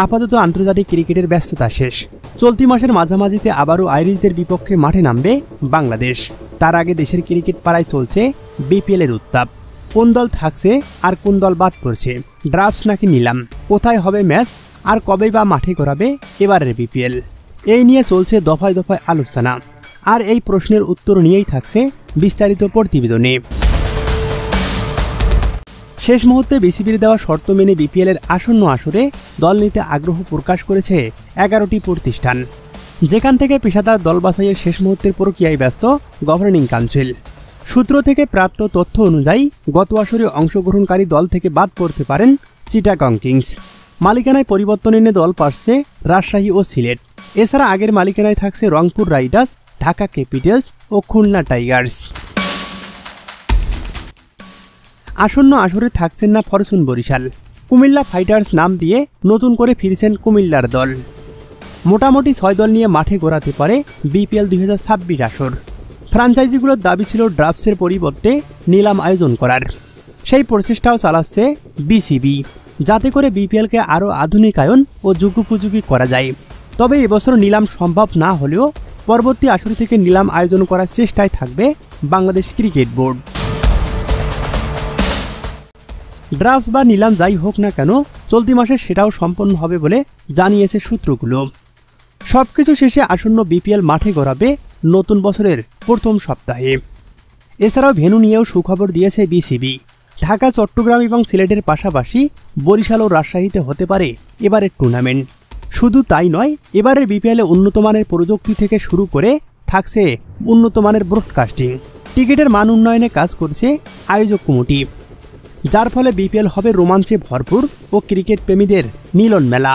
আপাতত আন্তর্জাতিক ক্রিকেটের ব্যস্ততা শেষ। চলতি মাসের মাঝামাঝিতে আবারও আইরিশদের বিপক্ষে মাঠে নামবে বাংলাদেশ। তার আগে দেশের ক্রিকেট পাড়ায় চলছে বিপিএল এর উত্তাপ। কোন দল থাকছে আর কোন দল বাদ পড়ছে, ড্রাফটস নাকি নিলাম, কোথায় হবে ম্যাচ আর কবেই বা মাঠে গড়াবে এবারের বিপিএল, এই নিয়ে চলছে দফায় দফায় আলোচনা। আর এই প্রশ্নের উত্তর নিয়েই থাকছে বিস্তারিত প্রতিবেদনে। শেষ মুহূর্তে বিসিবির দেওয়া শর্ত মেনে বিপিএলের আসন্ন আসরে দল নিতে আগ্রহ প্রকাশ করেছে 11টি প্রতিষ্ঠান, যেখান থেকে পেশাদার দল বাছাইয়ের শেষ মুহূর্তের প্রক্রিয়ায় ব্যস্ত গভর্নিং কাউন্সিল। সূত্র থেকে প্রাপ্ত তথ্য অনুযায়ী গত আসরে অংশগ্রহণকারী দল থেকে বাদ পড়তে পারেন চিটাগং কিংস। মালিকানায় পরিবর্তন এনে দল পাচ্ছে রাজশাহী ও সিলেট। এছাড়া আগের মালিকানায় থাকছে রংপুর রাইডার্স, ঢাকা ক্যাপিটালস ও খুলনা টাইগার্স। আসন্ন আসরে থাকছেন না ফরচুন বরিশাল। কুমিল্লা ফাইটার্স নাম দিয়ে নতুন করে ফিরেছেন কুমিল্লার দল। মোটামুটি 6 দল নিয়ে মাঠে গড়াতে পারে বিপিএল 2026 আসর। ফ্র্যাঞ্চাইজিগুলোর দাবি ছিল ড্রাফটসের পরিবর্তে নিলাম আয়োজন করার। সেই প্রচেষ্টাও চালাচ্ছে বিসিবি, যাতে করে বিপিএলকে আরও আধুনিকায়ন ও যুগোপযোগী করা যায়। তবে এবছর নিলাম সম্ভব না হলেও পরবর্তী আসর থেকে নিলাম আয়োজন করার চেষ্টায় থাকবে বাংলাদেশ ক্রিকেট বোর্ড। ড্রাফটস বা নিলাম যাই হোক না কেন, চলতি মাসে সেটাও সম্পন্ন হবে বলে জানিয়েছে সূত্রগুলো। সবকিছু শেষে আসন্ন বিপিএল মাঠে গড়াবে নতুন বছরের প্রথম সপ্তাহে। এছাড়াও ভেন্যু নিয়েও সুখবর দিয়েছে বিসিবি। ঢাকা, চট্টগ্রাম এবং সিলেটের পাশাপাশি বরিশাল ও রাজশাহীতে হতে পারে এবারের টুর্নামেন্ট। শুধু তাই নয়, এবারের বিপিএলে উন্নতমানের প্রযুক্তি থেকে শুরু করে থাকছে উন্নতমানের ব্রডকাস্টিং। টিকিটের মান উন্নয়নে কাজ করছে আয়োজক কমিটি, যার ফলে বিপিএল হবে রোমাঞ্চে ভরপুর ও ক্রিকেট প্রেমীদের মিলন মেলা।